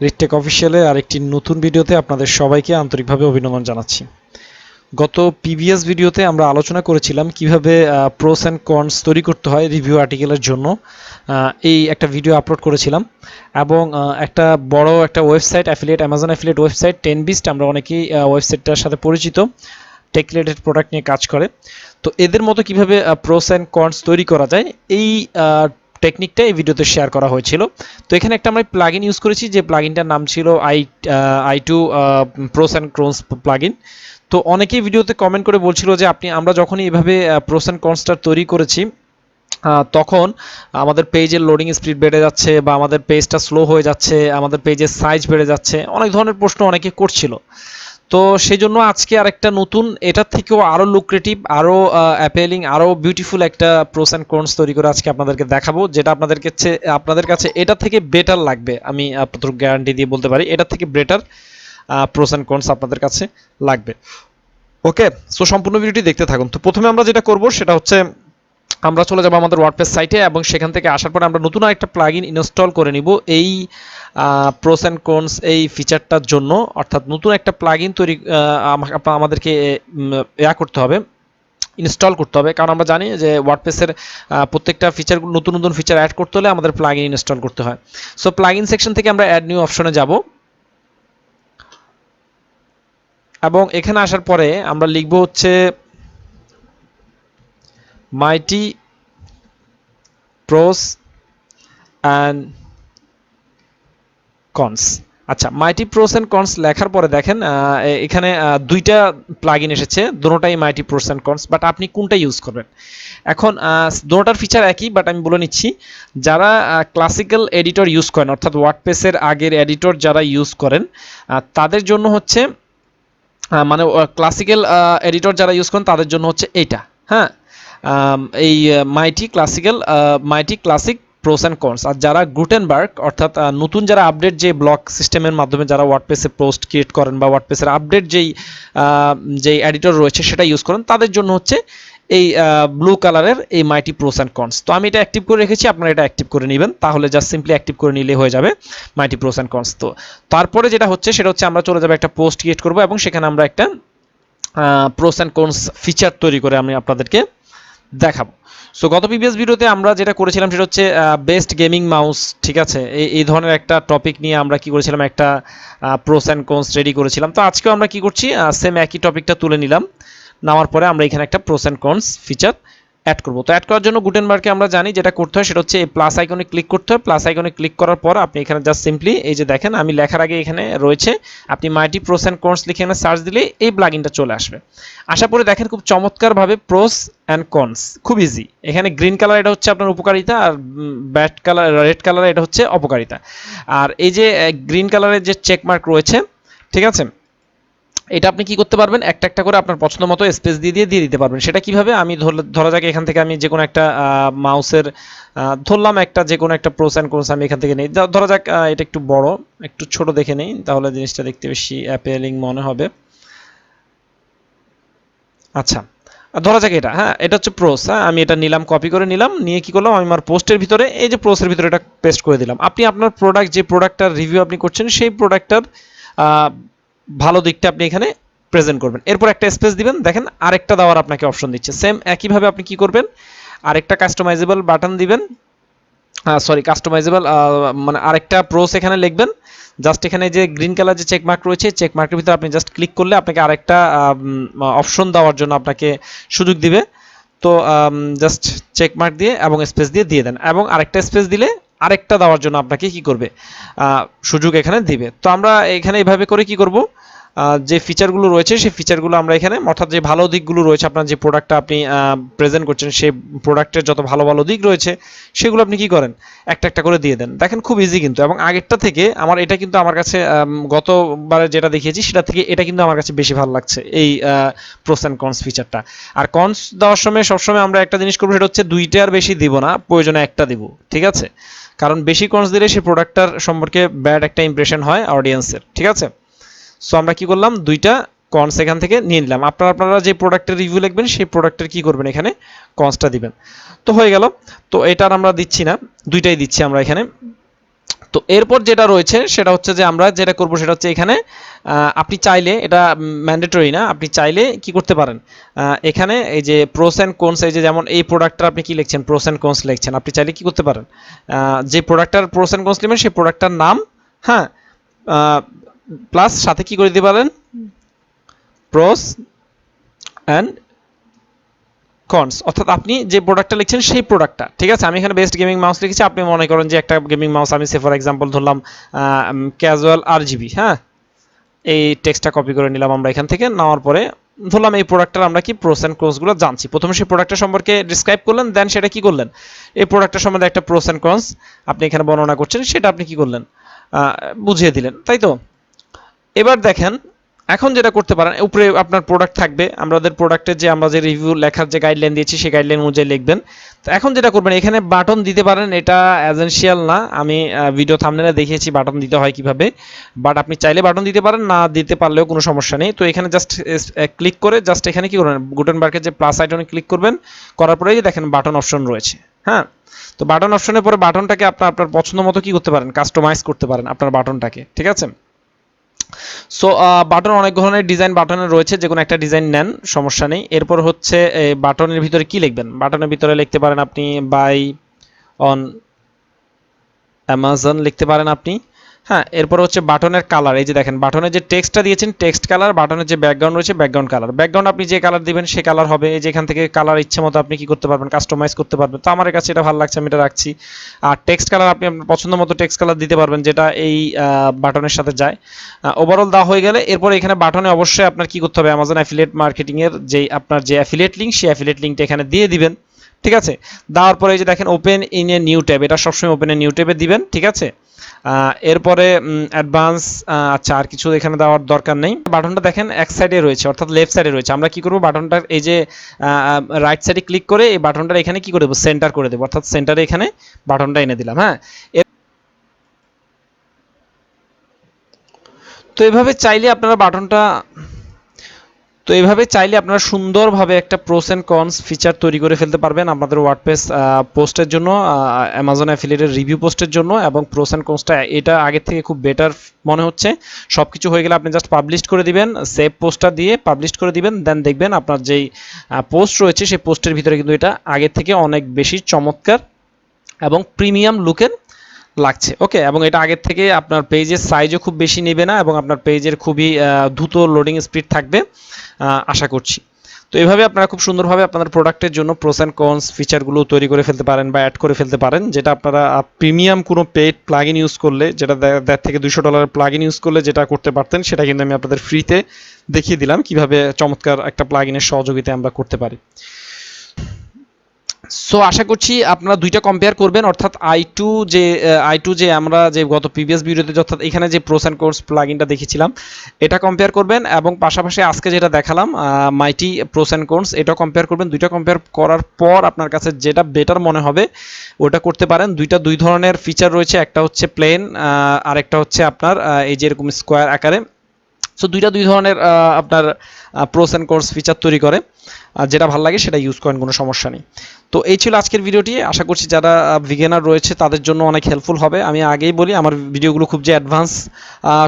রেডটেক অফিসিয়ালে আরেকটি নতুন ভিডিওতে আপনাদের সবাইকে আন্তরিকভাবে অভিনন্দন জানাচ্ছি। গত প্রিভিয়াস ভিডিওতে আমরা আলোচনা করেছিলাম কিভাবে প্রোস অ্যান্ড কনস তৈরি করতে হয় রিভিউ আর্টিকেলের জন্য। এই একটা ভিডিও আপলোড করেছিলাম এবং একটা বড় একটা website affiliate Amazon affiliate website 10beast, আমরা অনেকেই ওয়েবসাইটটার সাথে পরিচিত, টেক রিলেটেড প্রোডাক্ট নিয়ে কাজ করে। তো এদের মতো কিভাবে প্রোস অ্যান্ড কনস তৈরি করা যায় এই টেকনিকটা এই ভিডিওতে শেয়ার করা হয়েছিল। তো এখানে একটা আমরা প্লাগইন ইউজ করেছি, যে প্লাগইনটার নাম ছিল i2 প্রোস অ্যান্ড কনস প্লাগইন। তো অনেকেই ভিডিওতে কমেন্ট করে বলছিল যে আমরা যখনই এভাবে প্রোস অ্যান্ড কনসটা তৈরি করেছি তখন আমাদের পেজের লোডিং স্পিড বেড়ে যাচ্ছে বা আমাদের পেজটা স্লো হয়ে যাচ্ছে, আমাদের পেজের সাইজ বেড়ে যাচ্ছে, অনেক ধরনের প্রশ্ন অনেকে করছিল। তো সেই জন্য আজকে আরেকটা নতুন, এটার থেকেও আরও লুক্রেটিভ, আরও অ্যাপেলিং, আরও বিউটিফুল একটা প্রোস অ্যান্ড কনস তৈরি করে আজকে আপনাদেরকে দেখাবো, যেটা আপনাদের কাছে এটা থেকে বেটার লাগবে। আমি আপনাদের গ্যারান্টি দিয়ে বলতে পারি এটা থেকে বেটার প্রোস অ্যান্ড কনস আপনাদের কাছে লাগবে। ওকে, সো সম্পূর্ণ ভিডিওটি দেখতে থাকুন। তো প্রথমে আমরা যেটা করব সেটা হচ্ছে আমরা চলে যাব আমাদের ওয়ার্ডপ্রেস সাইটে এবং সেখান থেকে আসার পরে আমরা নতুন আরেকটা প্লাগইন ইনস্টল করে নিব এই প্রোস অ্যান্ড কনস এই ফিচারটার জন্য। অর্থাৎ নতুন একটা প্লাগইন তৈরি আমাদেরকে করতে হবে, ইনস্টল করতে হবে, কারণ আমরা জানি যে ওয়ার্ডপ্রেসের প্রত্যেকটা ফিচার, নতুন নতুন ফিচার অ্যাড করতে হলে আমাদের প্লাগইন ইনস্টল করতে হয়। সো প্লাগইন সেকশন থেকে আমরা অ্যাড নিউ অপশনে যাব এবং এখানে আসার পরে আমরা লিখব হচ্ছে মাইটি প্রোস অ্যান্ড কনস। আচ্ছা, মাইটি প্রোস অ্যান্ড কনস লেখার পরে দেখেন এখানে দুইটা প্লাগইন এসেছে, দুটোটাই মাইটি প্রোস অ্যান্ড কনস, বাট আপনি কোনটা ইউজ করবেন। এখন দুটোটার ফিচার একই, বাট আমি বলে নিচ্ছি যারা ক্লাসিক্যাল এডিটর ইউজ করেন, অর্থাৎ ওয়ার্ডপ্রেসের আগের এডিটর যারা ইউজ করেন তাদের জন্য হচ্ছে মানে ক্লাসিক্যাল এডিটর যারা ইউজ করেন তাদের জন্য হচ্ছে এইটা। হ্যাঁ, এই মাইটি ক্লাসিক প্রোস অ্যান্ড কনস। আর যারা গুটেনবার্গ অর্থাৎ নতুন যারা আপডেট, যে ব্লক সিস্টেমের মাধ্যমে যারা ওয়ার্ডপ্রেসে পোস্ট ক্রিয়েট করেন বা ওয়ার্ডপ্রেসের আপডেট যেই এডিটর রয়েছে সেটা ইউজ করেন, তাদের জন্য হচ্ছে এই ব্লু কালারের এই মাইটি প্রোস অ্যান্ড কনস। তো আমি এটা অ্যাক্টিভ করে রেখেছি, আপনারা এটা অ্যাক্টিভ করে নেবেন, তাহলে জাস্ট সিম্পলি অ্যাক্টিভ করে নিলে হয়ে যাবে মাইটি প্রোস অ্যান্ড কনস। তো তারপরে যেটা হচ্ছে সেটা হচ্ছে আমরা চলে যাবো একটা পোস্ট ক্রিয়েট করবো এবং সেখানে আমরা একটা প্রোস অ্যান্ড কনস ফিচার তৈরি করে আমি আপনাদেরকে দেখাবো। সো গত প্রিভিয়াস ভিডিওতে আমরা যেটা করেছিলাম সেটা হচ্ছে বেস্ট গেমিং মাউস, ঠিক আছে, এই ধরনের একটা টপিক নিয়ে আমরা কি করেছিলাম, একটা প্রোস অ্যান্ড কনস রেডি করেছিলাম। তো আজকেও আমরা কি করছি, সেম একই টপিকটা তুলে নিলাম, নেওয়ার পরে আমরা এখানে একটা প্রোস অ্যান্ড কনস ফিচার অ্যাড করব। তো অ্যাড করার জন্য গুটেনবার্গকে আমরা জানি যেটা করতে হয় সেটা হচ্ছে এই প্লাস আইকনে ক্লিক করতে হয়। প্লাস আইকনে ক্লিক করার পর আপনি এখানে জাস্ট সিম্পলি এই যে দেখেন আমি লেখার আগে এখানে রয়েছে, আপনি মাইটি প্রোস অ্যান্ড কনস লিখে এখানে সার্চ দিলে এই প্লাগইনটা চলে আসবে। আশা পরে দেখেন খুব চমৎকারভাবে প্রোস অ্যান্ড কনস, খুব ইজি। এখানে গ্রিন কালার এটা হচ্ছে আপনার উপকারিতা, আর ব্যাড কালার রেড কালার এটা হচ্ছে অপকারিতা। আর এই যে গ্রিন কালারের যে চেকমার্ক রয়েছে, ঠিক আছে, এটা আপনি কি করতে পারবেন, একটা একটা করে আপনার পছন্দ মতো স্পেস দিয়ে দিতে পারবেন। সেটা কিভাবে, আমি ধরা যাক এখান থেকে আমি যে কোনো একটা মাউসের ধরলাম একটা যে কোনো একটা প্রোস অ্যান্ড কনস আমি এখান থেকে নেই। ধরা যাক এটা একটু বড়, একটু ছোট দেখে নেই, তাহলে জিনিসটা দেখতে বেশি অ্যাপিলিং মনে হবে। আচ্ছা, ধরা যাক এটা, হ্যাঁ এটা হচ্ছে প্রোস। হ্যাঁ, আমি এটা নিলাম, কপি করে নিলাম, নিয়ে কি করলাম, আমি আমার পোস্টের ভিতরে এই যে প্রোসের ভিতরে এটা পেস্ট করে দিলাম। আপনি আপনার প্রোডাক্ট, যে প্রোডাক্টটার রিভিউ আপনি করছেন সেই প্রোডাক্টটার ভালো দিকটা আপনি এখানে প্রেজেন্ট করবেন। এরপর একটা স্পেস দিবেন, দেখেন আরেকটা দেওয়ার আপনাকে অপশন দিচ্ছে। সেম একইভাবে আপনি কি করবেন, আরেকটা কাস্টমাইজেবল বাটন দিবেন, কাস্টমাইজেবল মানে আরেকটা প্রোস এখানে লিখবেন। জাস্ট এখানে যে গ্রিন কালার যে চেকমার্ক রয়েছে, চেকমার্কের ভিতরে আপনি জাস্ট ক্লিক করলে আপনাকে আরেকটা অপশন দেওয়ার জন্য আপনাকে সুযোগ দিবে। তো জাস্ট চেকমার্ক দিয়ে এবং স্পেস দিয়ে দেন, এবং আরেকটা স্পেস দিলে আরেকটা দেওয়ার জন্য আপনাকে কি করবে, সুযোগ এখানে দিবে। তো আমরা এখানে এইভাবে করে কি করব, যে ফিচারগুলো রয়েছে সেই ফিচারগুলো আমরা এখানে, অর্থাৎ যে ভালো দিকগুলো রয়েছে আপনার যে প্রোডাক্টটা আপনি প্রেজেন্ট করছেন সেই প্রোডাক্টের যত ভালো ভালো দিক রয়েছে সেগুলো আপনি কি করেন, একটা একটা করে দিয়ে দেন। দেখেন খুব ইজি কিন্তু, এবং আগেরটা থেকে এটা কিন্তু আমার কাছে গতবারে যেটা দেখিয়েছি সেটা থেকে এটা কিন্তু আমার কাছে বেশি ভালো লাগছে এই প্রোস অ্যান্ড কনস ফিচারটা। আর কনস দেওয়ার সময় সবসময় আমরা একটা জিনিস করবো, সেটা হচ্ছে দুইটার বেশি দিব না, প্রয়োজনে একটা দিব, ঠিক আছে, কারণ বেশি কনস দিলে সেই প্রোডাক্টটার সম্পর্কে ব্যাড একটা ইমপ্রেশন হয় অডিয়েন্সের, ঠিক আছে। সো আমরা কি করলাম, দুইটা কনস এখান থেকে নিয়ে নিলাম। আপনারা যে প্রোডাক্টের রিভিউ লিখবেন সেই প্রোডাক্টের কি করবেন, এখানে কনসটা দিবেন। তো হয়ে গেল। তো এটা আমরা দিচ্ছি না, দুইটাই দিচ্ছি আমরা এখানে। তো এরপর যেটা রয়েছে সেটা হচ্ছে যে আমরা যেটা করব সেটা হচ্ছে এখানে আপনি চাইলে, এটা ম্যান্ডেটরি না, আপনি চাইলে কি করতে পারেন, এখানে এই যে প্রোস অ্যান্ড কোনস, এই যে যেমন এই প্রোডাক্টটা আপনি কি লিখছেন, প্রোস অ্যান্ড কোনস লিখছেন, আপনি চাইলে কি করতে পারেন, যে প্রোডাক্টটার প্রোস অ্যান্ড কোনস লিখবেন সেই প্রোডাক্টটার নাম, হ্যাঁ, প্লাস সাথে কি করে দিতে পারেন, প্রোস অ্যান্ড কনস, অর্থাৎ আপনি যে প্রোডাক্টটা লিখছেন সেই প্রোডাক্টটা, ঠিক আছে। আমি এখানে বেস্ট গেমিং মাউস লিখেছি, আপনি মনে করেন যে একটা গেমিং মাউস আমি সে ফর এক্সাম্পল ধরলাম ক্যাজুয়াল RGB, হ্যাঁ, এই টেক্সটটা কপি করে নিলাম আমরা এখান থেকে, নেওয়ার পরে ধরলাম এই প্রোডাক্টটার আমরা কি প্রোস অ্যান্ড কনসগুলো জানছি, প্রথমে সেই প্রোডাক্টটা সম্পর্কে ডিসক্রাইব করলেন, দেন সেটা কি করলেন, এই প্রোডাক্টটার সম্বন্ধে একটা প্রোস অ্যান্ড কনস আপনি এখানে বর্ণনা করছেন, সেটা আপনি কি করলেন, বুঝিয়ে দিলেন, তাই তো। এবার দেখেন, এখন যেটা করতে পারেন, উপরে আপনার প্রোডাক্ট থাকবে, আমাদের প্রোডাক্টের যে আমরা যে রিভিউ লেখার যে গাইডলাইন দিয়েছি সেই গাইডলাইন অনুযায়ী লিখবেন। তো এখন যেটা করবেন, এখানে বাটন দিতে পারেন, এটা এসেনশিয়াল না, আমি ভিডিও থাম্বনেলে দেখিয়েছি বাটন দিতে হয় কিভাবে, বাট আপনি চাইলে বাটন দিতে পারেন, না দিতে পারলেও কোনো সমস্যা নেই। তো এখানে জাস্ট ক্লিক করে জাস্ট এখানে কি করবেন, গুটেনবার্গের যে প্লাস আইকনে ক্লিক করবেন, করার পরেই দেখেন বাটন অপশন রয়েছে, হ্যাঁ। তো বাটন অপশনের পরে বাটনটাকে আপনার পছন্দ মতো কি করতে পারেন, কাস্টমাইজ করতে পারেন আপনার বাটনটাকে, ঠিক আছে। সো বাটন অনেক ধরনের ডিজাইন বাটনের রয়েছে, যে কোনো একটা ডিজাইন নেন, সমস্যা নেই। এরপর হচ্ছে বাটনের ভিতরে কি লিখবেন, বাটনের ভিতরে লিখতে পারেন আপনি বাই অন অ্যামাজন লিখতে পারেন আপনি, হ্যাঁ। এরপর হচ্ছে বাটনের কালার, এই যে দেখেন বাটনের যে টেক্সটটা দিয়েছেন টেক্সট কালার, বাটনের যে ব্যাকগ্রাউন্ড রয়েছে ব্যাকগ্রাউন্ড কালার, ব্যাকগ্রাউন্ড আপনি যে কালার দিবেন সে কালার হবে, এই যে এখান থেকে কালার ইচ্ছে মতো আপনি কি করতে পারবেন, কাস্টমাইজ করতে পারবেন। তো আমার কাছে এটা ভালো লাগছে, আমি এটা রাখছি। আর টেক্সট কালার আপনি আপনার পছন্দ মতো টেক্সট কালার দিতে পারবেন, যেটা এই বাটনের সাথে যায়। ওভারঅল দেওয়া হয়ে গেলে এরপর এখানে বাটনে অবশ্যই আপনার কি করতে হবে, অ্যামাজন অ্যাফিলিয়েট মার্কেটিংয়ের যে আপনার যে অ্যাফিলিয়েট লিঙ্ক, সেই অ্যাফিলিয়েট লিঙ্কটা এখানে দিয়ে দিবেন, ঠিক আছে। দেওয়ার পরে এই যে দেখেন open in a new tab, এটা সবসময় ওপেন এ নিউ ট্যাবে দিবেন, ঠিক আছে। এরপরে অ্যাডভান্স, আচ্ছা আর কিছু এখানে দেওয়ার দরকার নেই। বাটনটা দেখেন এক সাইডে রয়েছে, অর্থাৎ লেফট সাইডে রয়েছে। আমরা কি করব, বাটনটার এই যে রাইট সাইডে ক্লিক করে এই বাটনটার এখানে কি করে দেবো, সেন্টার করে দেবো, অর্থাৎ সেন্টারে এখানে বাটনটা এনে দিলাম, হ্যাঁ। তো এইভাবে চাইলে আপনারা বাটনটা, তো এইভাবে চাইলে আপনারা সুন্দরভাবে একটা প্রোস অ্যান্ড কনস ফিচার তৈরি করে ফেলতে পারবেন আপনাদের ওয়ার্ডপ্রেস পোস্টের জন্য, অ্যামাজন অ্যাফিলিয়েটের রিভিউ পোস্টের জন্য। এবং প্রোস অ্যান্ড কনসটা এটা আগের থেকে খুব বেটার মনে হচ্ছে। সব কিছু হয়ে গেলে আপনি জাস্ট পাবলিশ করে দিবেন, সেভ পোস্টটা দিয়ে পাবলিশ করে দিবেন, দেন দেখবেন আপনার যেই পোস্ট রয়েছে সেই পোস্টের ভিতরে কিন্তু এটা আগের থেকে অনেক বেশি চমৎকার এবং প্রিমিয়াম লুকের লাগছে, ওকে। এবং এটা আগের থেকে আপনার পেজের সাইজও খুব বেশি নেবে না, এবং আপনার পেজের খুবই দ্রুত লোডিং স্পিড থাকবে আশা করছি। তো এইভাবে আপনারা খুব সুন্দরভাবে আপনাদের প্রোডাক্টের জন্য প্রোস অ্যান্ড কনস ফিচারগুলো তৈরি করে ফেলতে পারেন বা অ্যাড করে ফেলতে পারেন, যেটা আপনারা প্রিমিয়াম কোনো পেড প্লাগইন ইউজ করলে, যেটা $1.5 থেকে $200 প্লাগইন ইউজ করলে যেটা করতে পারতেন, সেটা কিন্তু আমি আপনাদের ফ্রিতে দেখিয়ে দিলাম কিভাবে চমৎকার একটা প্লাগইনের সহযোগিতায় আমরা করতে পারি। সো আশা করছি আপনারা দুইটা কম্পেয়ার করবেন, অর্থাৎ i2 যে আমরা যে গত প্রিভিয়াস ভিডিওতে অর্থাৎ এখানে যে প্রোস অ্যান্ড কনস প্লাগইনটা দেখেছিলাম এটা কম্পেয়ার করবেন, এবং পাশাপাশি আজকে যেটা দেখালাম মাইটি প্রোস অ্যান্ড কনস, এটা কম্পেয়ার করবেন। দুইটা কম্পেয়ার করার পর আপনার কাছে যেটা বেটার মনে হবে ওটা করতে পারেন। দুই ধরনের ফিচার রয়েছে, একটা হচ্ছে প্লেন আর একটা হচ্ছে আপনার এই যে এরকম স্কোয়ার আকারে। সো দুই ধরনের আপনার প্রোস অ্যান্ড কনস ফিচার তৈরি করে, যেটা ভালো লাগে সেটা ইউজ করেন, কোনো সমস্যা নেই। তো এই ছিল আজকের ভিডিওটি, আশা করছি যারা বিগিনার রয়েছে তাদের জন্য অনেক হেল্পফুল হবে। আমি আগেই বলি আমার ভিডিওগুলো খুব যে অ্যাডভান্স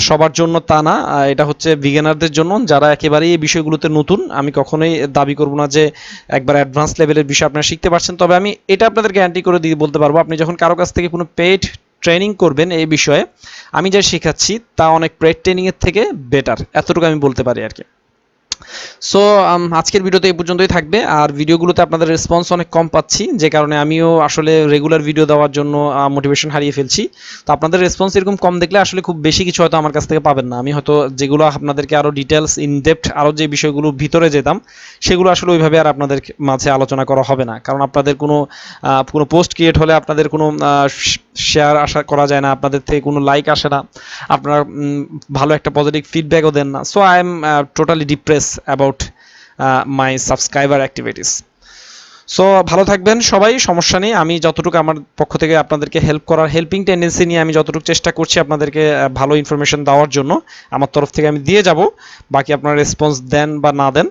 সবার জন্য তা না, এটা হচ্ছে বিগিনারদের জন্য, যারা একেবারেই এই বিষয়গুলোতে নতুন। আমি কখনোই দাবি করব না যে একবার অ্যাডভান্স লেভেলের বিষয় আপনারা শিখতে পারছেন, তবে আমি এটা আপনাদের গ্যারান্টি করে দিয়ে বলতে পারবো, আপনি যখন কারো কাছ থেকে কোনো পেইড ট্রেনিং করবেন এই বিষয়ে, আমি যা শেখাচ্ছি তা অনেক পেইড ট্রেনিংয়ের থেকে বেটার, এতটুকু আমি বলতে পারি আর কি। সো আজকের ভিডিওতে এই পর্যন্তই থাকবে। আর ভিডিওগুলোতে আপনাদের রেসপন্স অনেক কম পাচ্ছি, যে কারণে আমিও আসলে রেগুলার ভিডিও দেওয়ার জন্য মোটিভেশন হারিয়ে ফেলছি। তো আপনাদের রেসপন্স এরকম কম দেখলে আসলে খুব বেশি কিছু হয়তো আমার কাছ থেকে পাবেন না। আমি হয়তো যেগুলো আপনাদেরকে আরও ডিটেলস ইনডেপথ আরও যে বিষয়গুলো ভিতরে যেতাম সেগুলো আসলে ওইভাবে আর আপনাদের মাঝে আলোচনা করা হবে না, কারণ আপনাদের কোনো পোস্ট ক্রিয়েট হলে আপনাদের কোনো শেয়ার আশা করা যায় না, আপনাদের থেকে কোনো লাইক আসে না, আপনারা ভালো একটা পজিটিভ ফিডব্যাকও দেন না। So I am totally depress about my subscriber activities. So ভালো থাকবেন সবাই, সমস্যা নেই। আমি যতটুকু আমার পক্ষ থেকে আপনাদেরকে হেল্প করার, হেল্পিং টেন্ডেন্সি নিয়ে আমি যতটুকু চেষ্টা করছি আপনাদেরকে ভালো ইনফরমেশন দেওয়ার জন্য, আমার তরফ থেকে আমি দিয়ে যাব। বাকি আপনারা রেসপন্স দেন বা না দেন,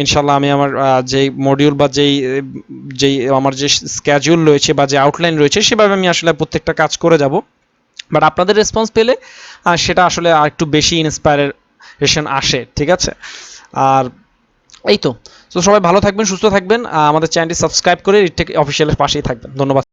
ইনশাল্লাহ আমি আমার যেই মডিউল বা যেই আমার যে স্ক্যাজুয়াল রয়েছে বা যে আউটলাইন রয়েছে সেভাবে আমি আসলে প্রত্যেকটা কাজ করে যাব। বাট আপনাদের রেসপন্স পেলে সেটা আসলে আর একটু বেশি ইন্সপায়ারেশন আসে, ঠিক আছে? আর এই তো। সবাই ভালো থাকবেন, সুস্থ থাকবেন, আমাদের চ্যানেলটি সাবস্ক্রাইব করে রিডটেক অফিসিয়ালের পাশেই থাকবেন। ধন্যবাদ।